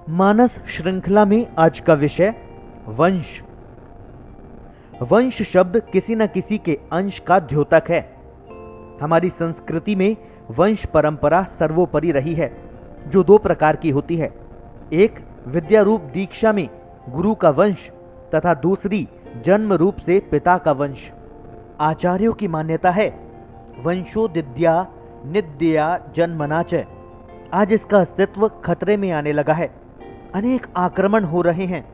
मानस श्रृंखला में आज का विषय वंश। वंश शब्द किसी न किसी के अंश का द्योतक है। हमारी संस्कृति में वंश परंपरा सर्वोपरि रही है, जो दो प्रकार की होती है। एक विद्या रूप दीक्षा में गुरु का वंश तथा दूसरी जन्म रूप से पिता का वंश। आचार्यों की मान्यता है वंशोदिद्या निद्या जन्मना च। आज इसका अस्तित्व खतरे में आने लगा है। अनेक आक्रमण हो रहे हैं।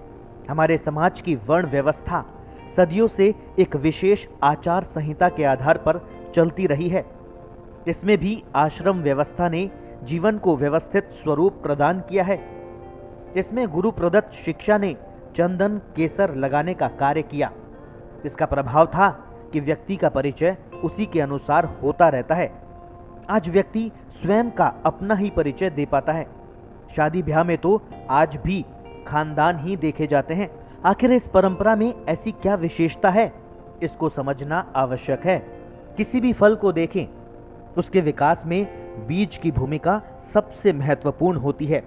हमारे समाज की वर्ण व्यवस्था सदियों से एक विशेष आचार संहिता के आधार पर चलती रही है। इसमें भी आश्रम व्यवस्था ने जीवन को व्यवस्थित स्वरूप प्रदान किया है। इसमें गुरु प्रदत्त शिक्षा ने चंदन केसर लगाने का कार्य किया। इसका प्रभाव था कि व्यक्ति का परिचय उसी के अनुसार होता रहता है। आज व्यक्ति स्वयं का अपना ही परिचय दे पाता है। शादी ब्याह में तो आज भी खानदान ही देखे जाते हैं। आखिर इस परंपरा में ऐसी क्या विशेषता है, इसको समझना आवश्यक है। किसी भी फल को देखें, उसके विकास में बीज की भूमिका सबसे महत्वपूर्ण होती है।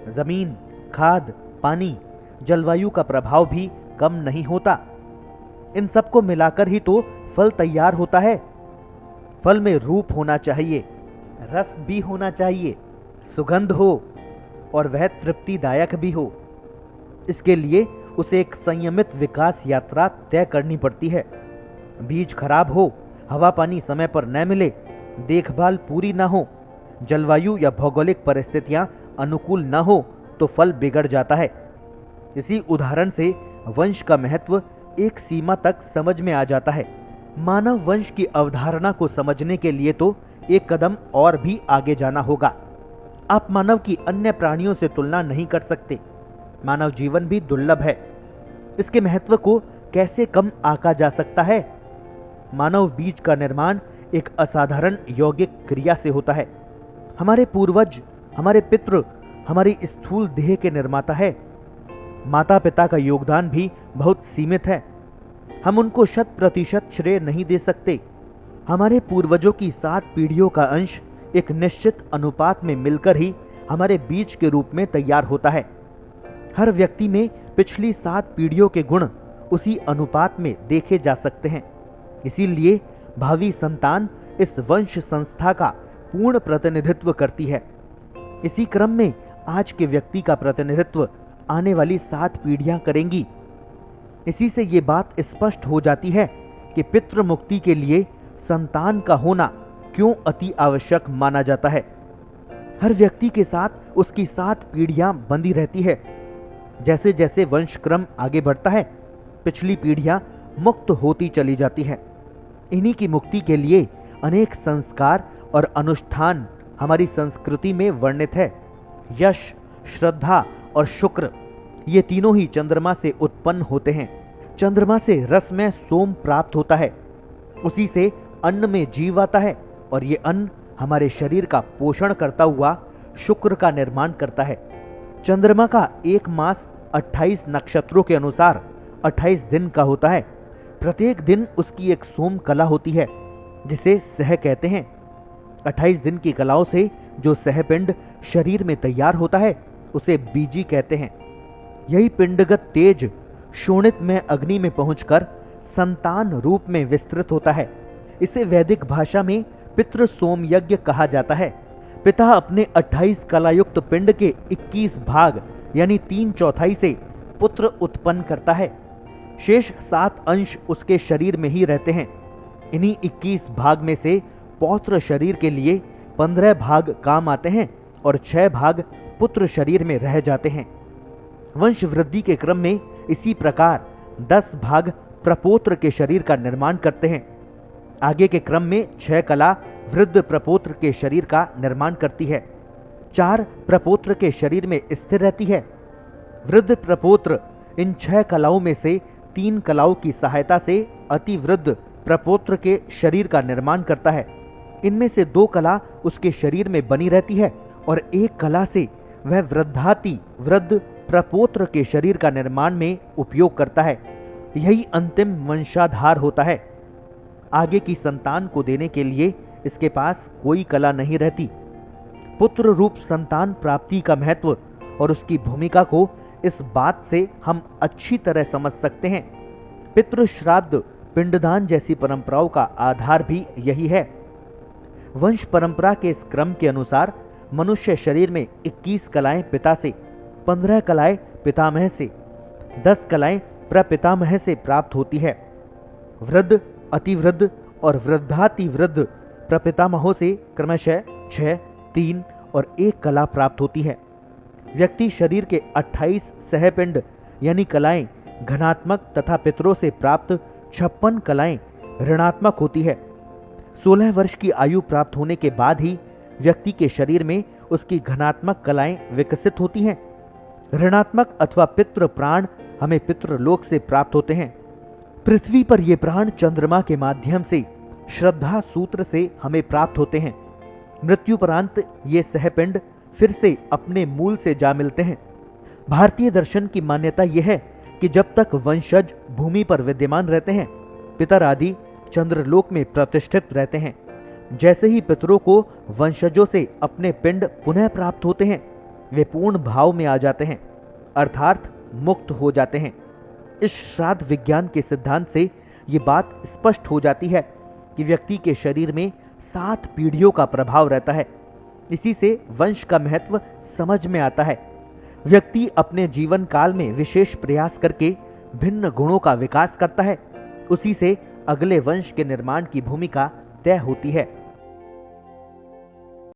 जमीन, खाद, पानी, जलवायु का प्रभाव भी कम नहीं होता। इन सबको मिलाकर ही तो फल तैयार होता है। फल में रूप होना चाहिए, रस भी होना चाहिए, सुगंध हो और वह तृप्तिदायक भी हो। इसके लिए उसे एक संयमित विकास यात्रा तय करनी पड़ती है। बीज खराब हो, हवा पानी समय पर न मिले, देखभाल पूरी ना हो, जलवायु या भौगोलिक परिस्थितियां अनुकूल न हो तो फल बिगड़ जाता है। इसी उदाहरण से वंश का महत्व एक सीमा तक समझ में आ जाता है। मानव वंश की अवधारणा को समझने के लिए तो एक कदम और भी आगे जाना होगा। आप मानव की अन्य प्राणियों से तुलना नहीं कर सकते। मानव जीवन भी दुर्लभ है। इसके महत्व को कैसे कम आंका जा सकता है? मानव बीज का निर्माण एक असाधारण यौगिक क्रिया से होता है। हमारे पूर्वज, हमारे पितृ हमारी स्थूल देह के निर्माता है। माता पिता का योगदान भी बहुत सीमित है। हम उनको 100% श्रेय नहीं दे सकते। हमारे पूर्वजों की 7 पीढ़ियों का अंश एक निश्चित अनुपात में मिलकर ही हमारे बीज के रूप में तैयार होता है। हर व्यक्ति में पिछली 7 पीढ़ियों के गुण उसी अनुपात में देखे जा सकते हैं। इसीलिए भावी संतान इस वंश संस्था का पूर्ण प्रतिनिधित्व करती है। इसी क्रम में आज के व्यक्ति का प्रतिनिधित्व आने वाली 7 पीढ़ियां करेंगी। इसी से ये बात स्पष्ट हो जाती है कि पितृ मुक्ति के लिए संतान का होना क्यों अति आवश्यक माना जाता है। हर व्यक्ति के साथ उसकी 7 पीढ़ियां बंधी रहती है। जैसे जैसे वंश क्रम आगे बढ़ता है, पिछली पीढ़ियां मुक्त होती चली जाती है। इन्हीं की मुक्ति के लिए अनेक संस्कार और अनुष्ठान हमारी संस्कृति में वर्णित है। यश, श्रद्धा और शुक्र, ये तीनों ही चंद्रमा से उत्पन्न होते हैं। चंद्रमा से रस में सोम प्राप्त होता है, उसी से अन्न में जीव आता है और ये अन्न हमारे शरीर का पोषण करता हुआ शुक्र का निर्माण करता है। चंद्रमा का एक मास 28 नक्षत्रों के अनुसार 28 दिन का होता है। प्रत्येक दिन उसकी एक सोम कला होती है, जिसे सह कहते हैं। 28 दिन की कलाओं से जो सहपिंड शरीर में तैयार होता है, उसे बीजी कहते हैं। यही पिंडगत तेज शोणित में अग्नि में पहुंचकर संतान रूप में विस्तृत होता है। इसे वैदिक भाषा में पितृ सोम यज्ञ कहा जाता है। पिता अपने 28 कलायुक्त पिंड के 21 भाग यानी 3/4 से पुत्र उत्पन्न करता है। शेष 7 अंश उसके शरीर में ही रहते हैं। इन्हीं 21 भाग में से पौत्र शरीर के लिए 15 भाग काम आते हैं और 6 भाग पुत्र शरीर में रह जाते हैं। वंश वृद्धि के क्रम में इसी प्रकार 10 भाग प्रपोत्र के शरीर का निर्माण करते हैं। आगे के क्रम में 6 कला वृद्ध प्रपोत्र के शरीर का निर्माण करती है। 4 प्रपोत्र के शरीर में स्थिर रहती है। वृद्ध प्रपोत्र इन 6 कलाओं में से 3 कलाओं की सहायता से अति वृद्ध प्रपोत्र के शरीर का निर्माण करता है। इनमें से 2 कला उसके शरीर में बनी रहती है और 1 कला से वह वृद्धाति वृद्ध प्रपोत्र के शरीर का निर्माण में उपयोग करता है। यही अंतिम वंशाधार होता है। आगे की संतान को देने के लिए इसके पास कोई कला नहीं रहती। पुत्र रूप संतान प्राप्ति का महत्व और उसकी भूमिका को इस बात से हम अच्छी तरह समझ सकते हैं। पितृ श्राद्ध, पिंडदान जैसी परंपराओं का आधार भी यही है। वंश परंपरा के इस क्रम के अनुसार मनुष्य शरीर में 21 कलाएं पिता से, 15 कलाएं पितामह से, 10 कलाएं प्रपितामह से प्राप्त होती है। वृद्ध, अतिवृद्ध और वृद्धातिवृद्ध प्रपितामहों से क्रमशः 6, 3 और 1 कला प्राप्त होती है। व्यक्ति शरीर के 28 सहपिंड यानी कलाएं घनात्मक तथा पितरों से प्राप्त 56 कलाएं ऋणात्मक होती है। 16 वर्ष की आयु प्राप्त होने के बाद ही व्यक्ति के शरीर में उसकी घनात्मक कलाएं विकसित होती हैं। ऋणात्मक अथवा पितृ प्राण हमें पितृलोक से प्राप्त होते हैं। पृथ्वी पर ये प्राण चंद्रमा के माध्यम से श्रद्धा सूत्र से हमें प्राप्त होते हैं। मृत्युपरांत ये सहपिंड फिर से अपने मूल से जा मिलते हैं। भारतीय दर्शन की मान्यता यह है कि जब तक वंशज भूमि पर विद्यमान रहते हैं, पितर आदि चंद्रलोक में प्रतिष्ठित रहते हैं। जैसे ही पितरों को वंशजों से अपने पिंड पुनः प्राप्त होते हैं, वे पूर्ण भाव में आ जाते हैं, अर्थात मुक्त हो जाते हैं। इस श्राद्ध विज्ञान के सिद्धांत से ये बात स्पष्ट हो जाती है कि व्यक्ति के शरीर में 7 पीढ़ियों का प्रभाव रहता है। इसी से वंश का महत्व समझ में आता है। व्यक्ति अपने जीवन काल में विशेष प्रयास करके भिन्न गुणों का विकास करता है। उसी से अगले वंश के निर्माण की भूमिका तय होती है।